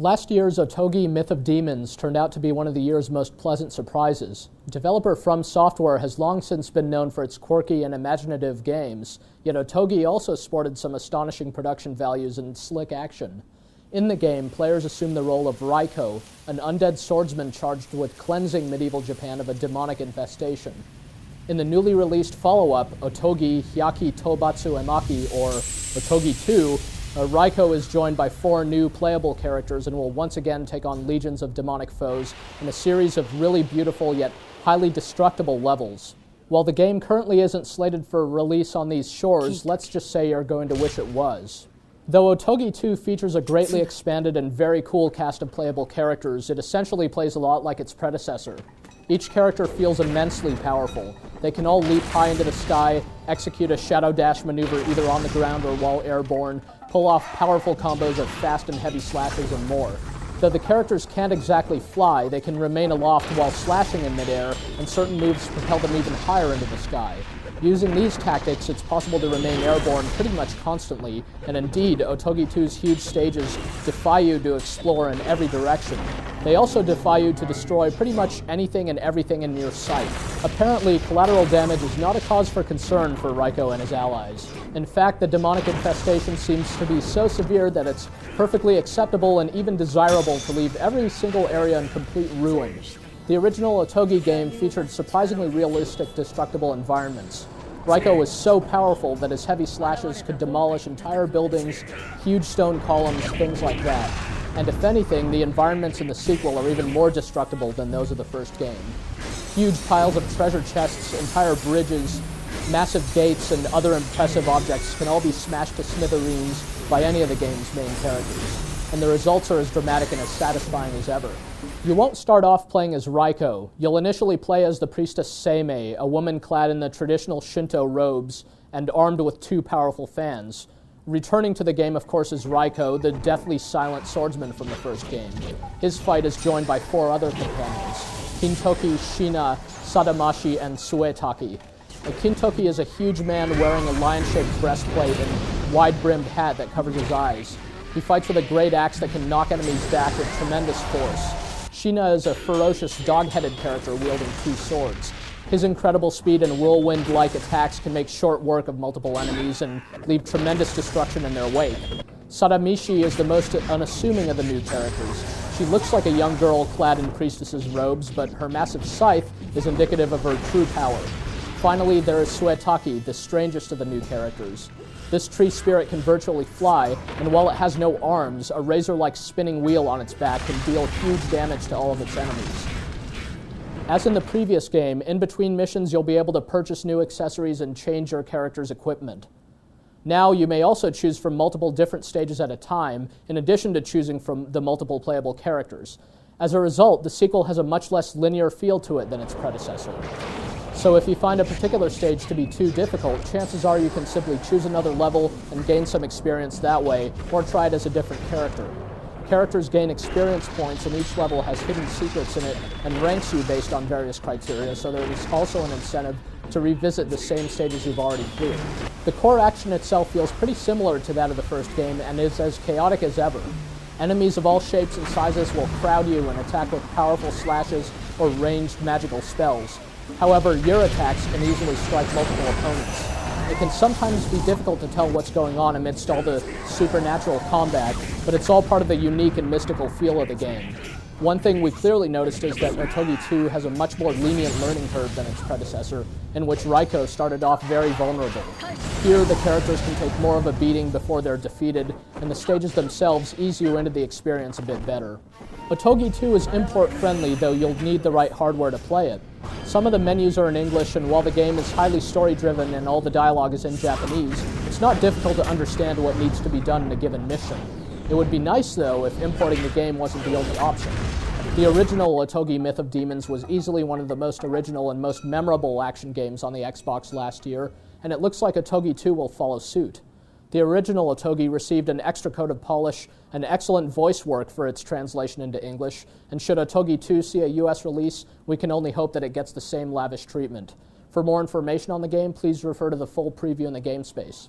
Last year's Otogi Myth of Demons turned out to be one of the year's most pleasant surprises. Developer From Software has long since been known for its quirky and imaginative games, yet Otogi also sported some astonishing production values and slick action. In the game, players assume the role of Raiko, an undead swordsman charged with cleansing medieval Japan of a demonic infestation. In the newly released follow-up, Otogi Hyaki Tobatsu Emaki, or Otogi 2, Raiko is joined by 4 new playable characters and will once again take on legions of demonic foes in a series of really beautiful yet highly destructible levels. While the game currently isn't slated for release on these shores, let's just say you're going to wish it was. Though Otogi 2 features a greatly expanded and very cool cast of playable characters, it essentially plays a lot like its predecessor. Each character feels immensely powerful. They can all leap high into the sky, execute a shadow dash maneuver either on the ground or while airborne, pull off powerful combos of fast and heavy slashes and more. Though the characters can't exactly fly, they can remain aloft while slashing in midair, and certain moves propel them even higher into the sky. Using these tactics, it's possible to remain airborne pretty much constantly, and indeed, Otogi 2's huge stages defy you to explore in every direction. They also defy you to destroy pretty much anything and everything in your sight. Apparently, collateral damage is not a cause for concern for Raiko and his allies. In fact, the demonic infestation seems to be so severe that it's perfectly acceptable and even desirable to leave every single area in complete ruin. The original Otogi game featured surprisingly realistic, destructible environments. Raiko was so powerful that his heavy slashes could demolish entire buildings, huge stone columns, things like that. And if anything, the environments in the sequel are even more destructible than those of the first game. Huge piles of treasure chests, entire bridges, massive gates, and other impressive objects can all be smashed to smithereens by any of the game's main characters. And the results are as dramatic and as satisfying as ever. You won't start off playing as Raiko. You'll initially play as the priestess Seimei, a woman clad in the traditional Shinto robes and armed with 2 powerful fans. Returning to the game, of course, is Raiko, the deathly silent swordsman from the first game. His fight is joined by 4 other companions: Kintoki, Shina, Sadamashi, and Suetaki. Kintoki is a huge man wearing a lion-shaped breastplate and wide-brimmed hat that covers his eyes. He fights with a great axe that can knock enemies back with tremendous force. Shina is a ferocious, dog-headed character wielding 2 swords. His incredible speed and whirlwind-like attacks can make short work of multiple enemies and leave tremendous destruction in their wake. Sadamishi is the most unassuming of the new characters. She looks like a young girl clad in priestess's robes, but her massive scythe is indicative of her true power. Finally, there is Suetaki, the strangest of the new characters. This tree spirit can virtually fly, and while it has no arms, a razor-like spinning wheel on its back can deal huge damage to all of its enemies. As in the previous game, in between missions you'll be able to purchase new accessories and change your character's equipment. Now you may also choose from multiple different stages at a time, in addition to choosing from the multiple playable characters. As a result, the sequel has a much less linear feel to it than its predecessor. So if you find a particular stage to be too difficult, chances are you can simply choose another level and gain some experience that way, or try it as a different character. Characters gain experience points, and each level has hidden secrets in it and ranks you based on various criteria, so there is also an incentive to revisit the same stages you've already cleared. The core action itself feels pretty similar to that of the first game and is as chaotic as ever. Enemies of all shapes and sizes will crowd you and attack with powerful slashes or ranged magical spells. However, your attacks can easily strike multiple opponents. It can sometimes be difficult to tell what's going on amidst all the supernatural combat, but it's all part of the unique and mystical feel of the game. One thing we clearly noticed is that Otogi 2 has a much more lenient learning curve than its predecessor, in which Raiko started off very vulnerable. Here, the characters can take more of a beating before they're defeated, and the stages themselves ease you into the experience a bit better. Otogi 2 is import-friendly, though you'll need the right hardware to play it. Some of the menus are in English, and while the game is highly story-driven and all the dialogue is in Japanese, it's not difficult to understand what needs to be done in a given mission. It would be nice, though, if importing the game wasn't the only option. The original Otogi Myth of Demons was easily one of the most original and most memorable action games on the Xbox last year, and it looks like Otogi 2 will follow suit. The original Otogi received an extra coat of polish and excellent voice work for its translation into English, and should Otogi 2 see a US release, we can only hope that it gets the same lavish treatment. For more information on the game, please refer to the full preview in the GameSpace.